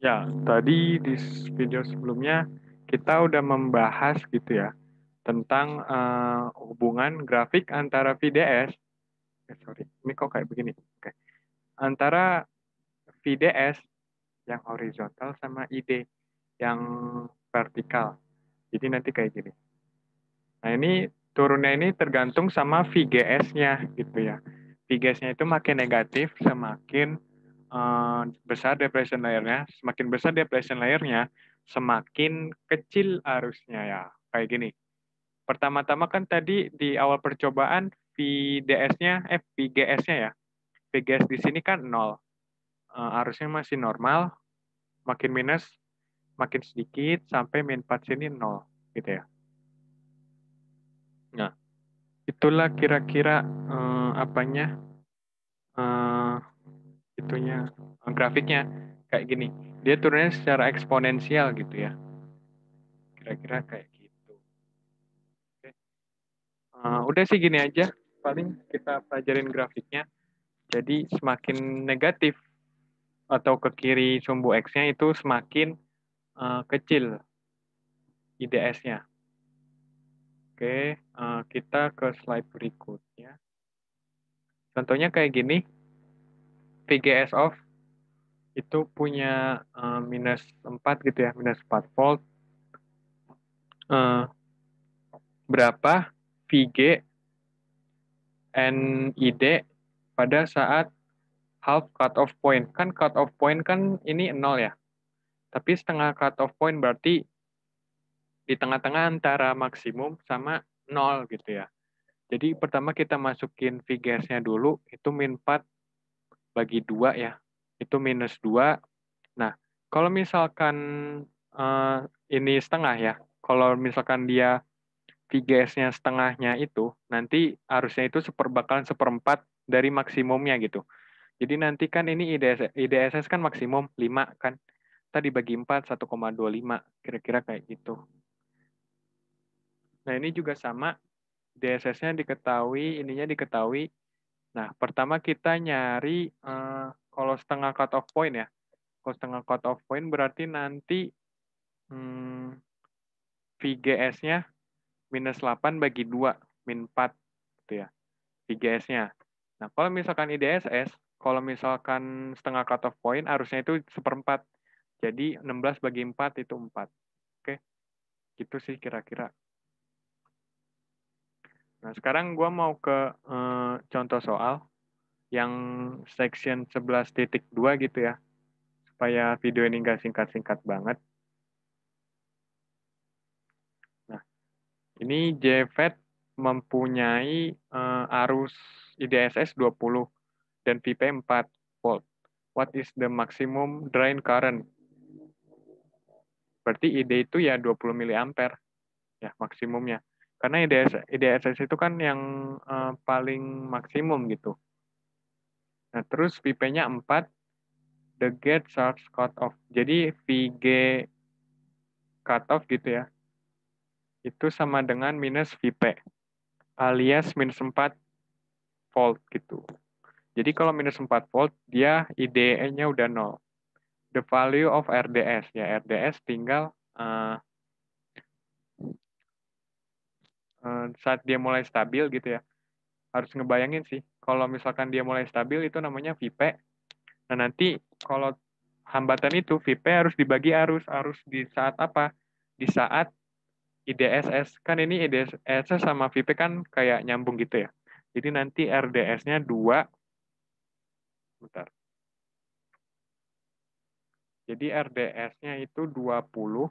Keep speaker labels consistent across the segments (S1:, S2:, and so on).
S1: Ya, tadi di video sebelumnya kita udah membahas gitu ya tentang hubungan grafik antara VDS, sorry, ini kok kayak begini, oke, antara VDS yang horizontal sama ID yang vertikal. Jadi nanti kayak gini. Nah ini turunnya ini tergantung sama VGS-nya gitu ya. VGS-nya itu makin negatif semakin besar depression layer-nya. Semakin besar depression layer-nya, semakin kecil arusnya ya. Kayak gini. Pertama-tama kan tadi di awal percobaan VDS-nya, VGS-nya ya. VGS di sini kan 0. Arusnya masih normal, makin minus, makin sedikit, sampai min 4 sini 0 gitu ya. Nah, itulah kira-kira apanya eh, itunya grafiknya kayak gini. Dia turunnya secara eksponensial gitu ya. Kira-kira kayak gitu. Oke. Udah sih gini aja. Paling kita pelajarin grafiknya. Jadi semakin negatif atau ke kiri sumbu X-nya itu semakin kecil IDS-nya. Oke, kita ke slide berikutnya. Contohnya kayak gini, VGS off itu punya minus 4 gitu ya, minus 4 volt. Uh, berapa VG NID pada saat half cut off point. Kan cut off point kan ini 0 ya. Tapi setengah cut off point berarti di tengah-tengah antara maksimum sama 0 gitu ya. Jadi pertama kita masukin VGS-nya dulu, itu min 4 bagi 2 ya. Itu minus 2. Nah, kalau misalkan uh, ini setengah ya, kalau misalkan dia VGS-nya setengahnya itu, nanti harusnya itu bakalan seperempat dari maksimumnya gitu. Jadi nanti kan ini IDSS kan maksimum 5 kan. Tadi bagi 4, 1,25. Kira-kira kayak gitu. Nah ini juga sama, DSS-nya diketahui, ininya diketahui. Nah pertama kita nyari, kalau setengah cut off point ya. Kalau setengah cut off point berarti nanti VGS-nya minus 8 bagi 2, min 4 gitu ya. VGS-nya. Nah, kalau misalkan IDSS, kalau misalkan setengah cutoff point, harusnya itu seperempat. Jadi 16 bagi 4 itu 4. Oke, gitu sih kira-kira. Nah, sekarang gue mau ke contoh soal yang section 11.2 gitu ya. Supaya video ini nggak singkat-singkat banget. Nah, ini JFET mempunyai arus IDSS 20 dan VP 4 volt. What is the maximum drain current? Berarti ID itu ya 20 miliampere ya maksimumnya. Karena IDSS itu kan yang paling maksimum gitu. Nah, terus VP-nya 4, the gate charge cutoff. Jadi VG cutoff gitu ya. Itu sama dengan minus VP alias minus 4 volt gitu. Jadi kalau minus 4 volt, dia IDE-nya udah 0. The value of RDS. Ya, RDS tinggal saat dia mulai stabil gitu ya. Harus ngebayangin sih, kalau misalkan dia mulai stabil itu namanya VP. Nah, nanti kalau hambatan itu VP harus dibagi arus di saat apa? Di saat IDSS. Kan ini IDSS sama VP kan kayak nyambung gitu ya. Jadi nanti RDS-nya 2. Bentar. Jadi RDS-nya itu 20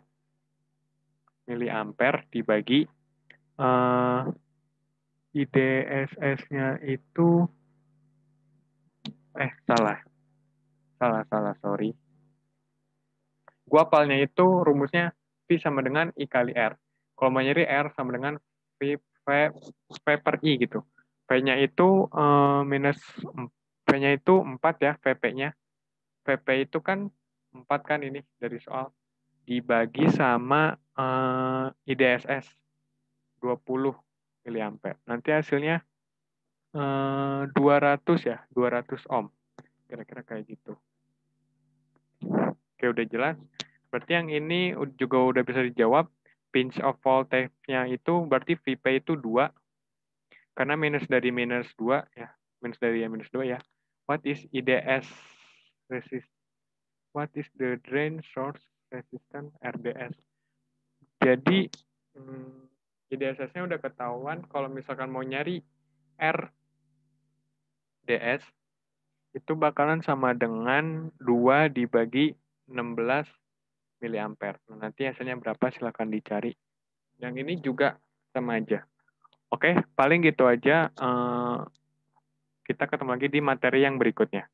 S1: miliampere dibagi IDSS-nya itu salah. Salah, sorry. Gua apalnya itu rumusnya V sama dengan I kali R. Kalau mau nyari R sama dengan V per I gitu. V-nya itu minus, V-nya itu 4 ya, VP-nya. VP itu kan 4 kan ini dari soal. Dibagi sama IDSS 20 miliampere. Nanti hasilnya 200 ya, 200 ohm. Kira-kira kayak gitu. Oke, udah jelas. Berarti yang ini juga udah bisa dijawab. Pinch of voltage-nya itu berarti Vp itu 2. Karena minus dari minus 2 ya. Minus dari minus 2 ya. What is IDS resist? What is the drain source resistance RDS? Jadi IDSS-nya udah ketahuan. Kalau misalkan mau nyari RDS, itu bakalan sama dengan 2 dibagi 16 miliampere. Nah, nanti hasilnya berapa silahkan dicari. Yang ini juga sama aja. Oke, paling gitu aja. Kita ketemu lagi di materi yang berikutnya.